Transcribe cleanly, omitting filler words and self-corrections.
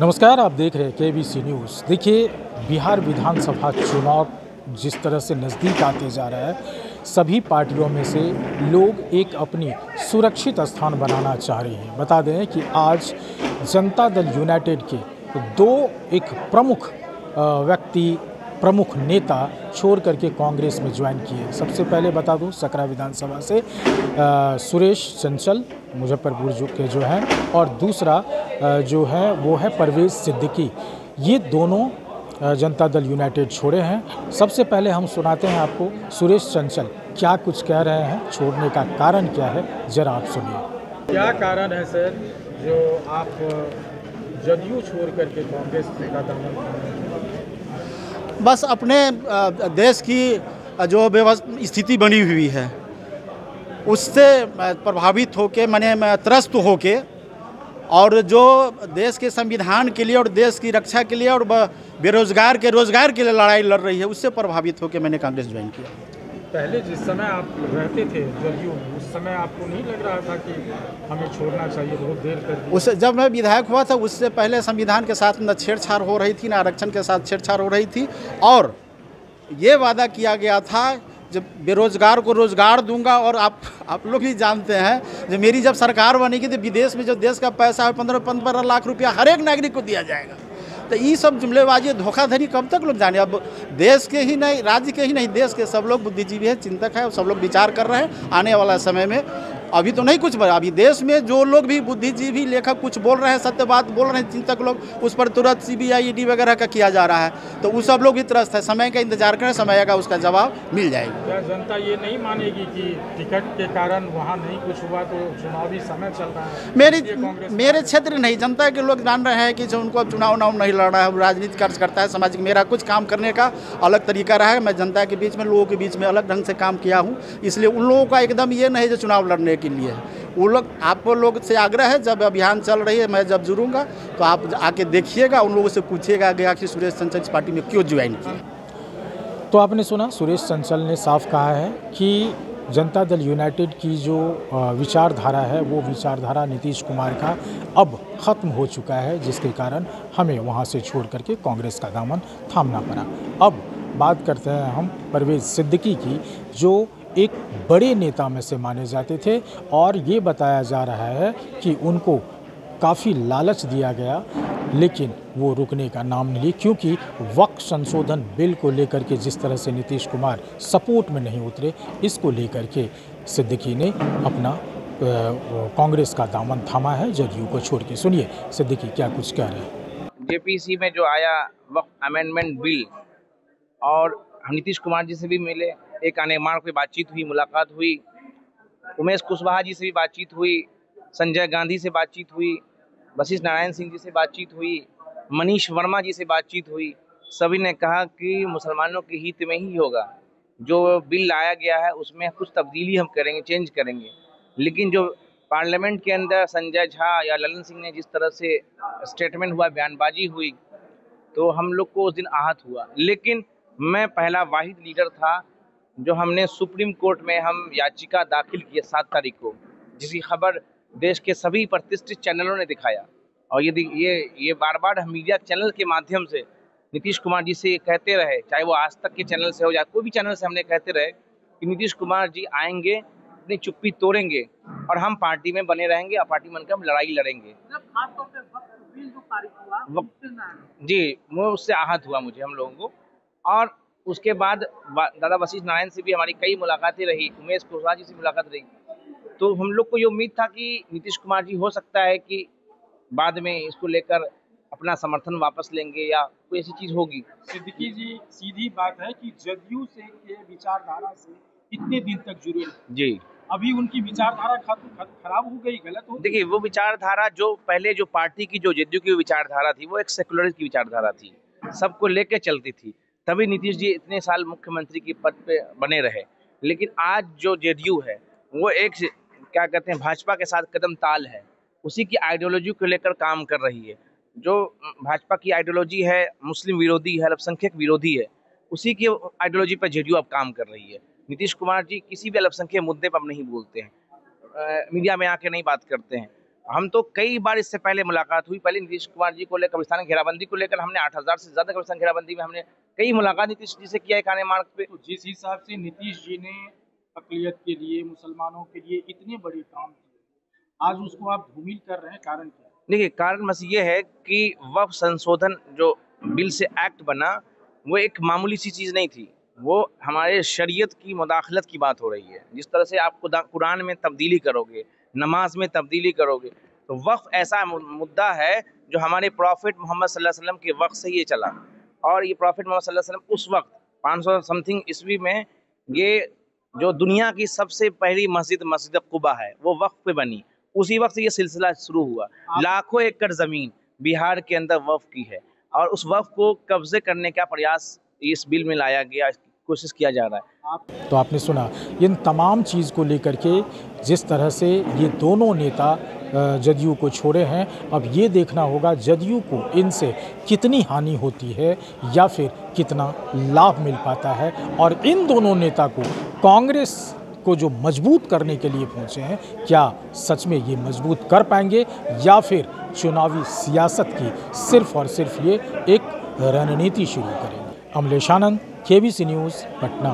नमस्कार, आप देख रहे हैं केबीसी न्यूज़। देखिए, बिहार विधानसभा चुनाव जिस तरह से नज़दीक आते जा रहा है, सभी पार्टियों में से लोग एक अपनी सुरक्षित स्थान बनाना चाह रहे हैं। बता दें कि आज जनता दल यूनाइटेड के दो एक प्रमुख व्यक्ति, प्रमुख नेता छोड़ करके कांग्रेस में ज्वाइन किए। सबसे पहले बता दूं, सकरा विधानसभा से सुरेश चंचल मुजफ्फरपुर के जो हैं, और दूसरा जो है वो है परवेज सिद्दीकी। ये दोनों जनता दल यूनाइटेड छोड़े हैं। सबसे पहले हम सुनाते हैं आपको सुरेश चंचल क्या कुछ कह रहे हैं, छोड़ने का कारण क्या है, जरा आप सुनिए। क्या कारण है सर जो आप जदयू छोड़ करके कांग्रेस का दामन? बस अपने देश की जो स्थिति बनी हुई है उससे प्रभावित होके, मैंने त्रस्त होके, और जो देश के संविधान के लिए और देश की रक्षा के लिए और बेरोजगार के रोजगार के लिए लड़ाई लड़ रही है, उससे प्रभावित होके मैंने कांग्रेस ज्वाइन किया। पहले जिस समय आप रहते थे जदयू में, उस समय आपको नहीं लग रहा था कि हमें छोड़ना चाहिए, बहुत देर कर उस जब मैं विधायक हुआ था उससे पहले संविधान के साथ न छेड़छाड़ हो रही थी, न आरक्षण के साथ छेड़छाड़ हो रही थी, और ये वादा किया गया था जब बेरोजगार को रोजगार दूंगा। और आप लोग भी जानते हैं, जब मेरी जब सरकार बनेगी तो विदेश में जो देश का पैसा है 15-15 लाख रुपया हर एक नागरिक को दिया जाएगा। तो ये सब जुमलेबाजी, धोखाधड़ी कब तक लोग जाने? अब देश के ही नहीं, राज्य के ही नहीं, देश के सब लोग बुद्धिजीवी हैं, चिंतक हैं, सब लोग विचार कर रहे हैं आने वाला समय में। अभी तो नहीं कुछ बना, अभी देश में जो लोग भी बुद्धिजीवी लेखक कुछ बोल रहे हैं, सत्य बात बोल रहे हैं, चिंतक लोग, उस पर तुरंत CBI ED वगैरह का किया जा रहा है। तो वो सब लोग भी त्रस्त है, समय का इंतजार करें, समय का उसका जवाब मिल जाएगा। क्या जनता ये नहीं मानेगी कि टिकट के कारण वहाँ नहीं कुछ हुआ, तो चुनावी समय चल रहा है? मेरे क्षेत्र नहीं, जनता के लोग जान रहे हैं कि जो उनको अब चुनाव नहीं लड़ना है, राजनीति कार्य करता है, सामाजिक मेरा कुछ काम करने का अलग तरीका रहा है। मैं जनता के बीच में, लोगों के बीच में अलग ढंग से काम किया हूँ, इसलिए उन लोगों का एकदम ये नहीं जो चुनाव लड़ने के लिए है। वो लोग, आप लोग से आग्रह है, जब अभियान चल रही है, मैं जब जुड़ूंगा तो आप आके देखिएगा, उन लोगों से पूछिएगा गया कि सुरेश चंचल इस पार्टी में क्यों ज्वाइन किया। तो आपने सुना, सुरेश चंचल ने साफ कहा है कि जनता दल यूनाइटेड की जो विचारधारा है, वो विचारधारा नीतीश कुमार का अब ख़त्म हो चुका है, जिसके कारण हमें वहाँ से छोड़ करके कांग्रेस का दामन थामना पड़ा। अब बात करते हैं हम परवेज सिद्दीकी की, जो एक बड़े नेता में से माने जाते थे, और ये बताया जा रहा है कि उनको काफ़ी लालच दिया गया, लेकिन वो रुकने का नाम नहीं ली, क्योंकि वक्फ संशोधन बिल को लेकर के जिस तरह से नीतीश कुमार सपोर्ट में नहीं उतरे, इसको लेकर के सिद्दीकी ने अपना कांग्रेस का दामन थामा है, जदयू को छोड़ के। सुनिए सिद्दीकी क्या कुछ कह रहे हैं। JPC में जो आया वक्फ अमेंडमेंट बिल, और हम नीतीश कुमार जी से भी मिले, एक आनेमान कोई बातचीत हुई, मुलाकात हुई, उमेश कुशवाहा जी से भी बातचीत हुई, संजय गांधी से बातचीत हुई, वशिष्ठ नारायण सिंह जी से बातचीत हुई, मनीष वर्मा जी से बातचीत हुई। सभी ने कहा कि मुसलमानों के हित में ही होगा, जो बिल लाया गया है उसमें कुछ तब्दीली हम करेंगे, चेंज करेंगे। लेकिन जो पार्लियामेंट के अंदर संजय झा या ललन सिंह ने जिस तरह से स्टेटमेंट हुआ, बयानबाजी हुई, तो हम लोग को उस दिन आहत हुआ। लेकिन मैं पहला वाहिद लीडर था जो हमने सुप्रीम कोर्ट में हम याचिका दाखिल की 7 तारीख को, जिसकी खबर देश के सभी प्रतिष्ठित चैनलों ने दिखाया। और ये बार बार हम मीडिया चैनल के माध्यम से नीतीश कुमार जी से कहते रहे, चाहे वो आज तक के चैनल से हो या कोई भी चैनल से, हमने कहते रहे कि नीतीश कुमार जी आएंगे, अपनी चुप्पी तोड़ेंगे और हम पार्टी में बने रहेंगे, और पार्टी बनकर हम लड़ाई लड़ेंगे। जी, वो उससे आहत हुआ मुझे, हम लोगों को। और उसके बाद दादा वशिष्ठ नारायण से भी हमारी कई मुलाकातें रही, उमेश कुशवाहा जी से मुलाकात रही। तो हम लोग को ये उम्मीद था कि नीतीश कुमार जी हो सकता है कि बाद में इसको लेकर अपना समर्थन वापस लेंगे या कोई ऐसी चीज होगी। सिद्दीकी जी, सीधी बात है कि जदयू से के विचारधारा से इतने दिन तक जुड़े जी, अभी उनकी विचारधारा खराब हो गई, गलत हो। देखिए, वो विचारधारा जो पहले जो पार्टी की, जो जदयू की विचारधारा थी, वो एक सेकुलरिस्ट की विचारधारा थी, सबको लेके चलती थी, तभी नीतीश जी इतने साल मुख्यमंत्री की पद पे बने रहे। लेकिन आज जो जदयू है वो एक, क्या कहते हैं, भाजपा के साथ कदम ताल है, उसी की आइडियोलॉजी को लेकर काम कर रही है। जो भाजपा की आइडियोलॉजी है, मुस्लिम विरोधी है, अल्पसंख्यक विरोधी है, उसी की आइडियोलॉजी पर जदयू अब काम कर रही है। नीतीश कुमार जी किसी भी अल्पसंख्यक मुद्दे पर अब नहीं बोलते हैं, मीडिया में आके नहीं बात करते हैं, हम तो कई बार इससे पहले मुलाकात हुई, पहले नीतीश कुमार जी को लेकर कब्रिस्तान घेराबंदी को लेकर हमने 8000 से ज़्यादा कब्रिस्तान घेराबंदी में हमने कई मुलाकात नीतीश जी से किया है काने मार्ग पे। तो जिस हिसाब से नीतीश जी ने अक़लियत के लिए, मुसलमानों के लिए इतने बड़े काम किए, आज उसको आप धूमिल कर रहे हैं, कारण क्या है? देखिए, कारण बस ये है कि वक्फ संशोधन जो बिल से एक्ट बना, वो एक मामूली सी चीज़ नहीं थी, वो हमारे शरीयत की मुदाखलत की बात हो रही है। जिस तरह से आप कुरान में तब्दीली करोगे, नमाज में तब्दीली करोगे, तो वक्फ ऐसा मुद्दा है जो हमारे प्रॉफिट मोहम्मद सल्लल्लाहु अलैहि वसल्लम के वक्त से ये चला, और ये प्रॉफिट मोहम्मद सल्लल्लाहु अलैहि वसल्लम उस वक्त 500 समथिंग ईस्वी में ये जो दुनिया की सबसे पहली मस्जिद कुबा है, वो वक्फ पे बनी। उसी वक्त से ये सिलसिला शुरू हुआ। लाखों एकड़ ज़मीन बिहार के अंदर वक्फ की है, और उस वक्फ को कब्जे करने का प्रयास इस बिल में लाया गया, कोशिश किया जा रहा है। तो आपने सुना इन तमाम चीज़ को लेकर के जिस तरह से ये दोनों नेता जदयू को छोड़े हैं। अब ये देखना होगा जदयू को इनसे कितनी हानि होती है या फिर कितना लाभ मिल पाता है, और इन दोनों नेता को कांग्रेस को जो मजबूत करने के लिए पहुंचे हैं, क्या सच में ये मजबूत कर पाएंगे या फिर चुनावी सियासत की सिर्फ और सिर्फ ये एक रणनीति शुरू करेंगे। अमलेश आनंद, केबीसी न्यूज़, पटना।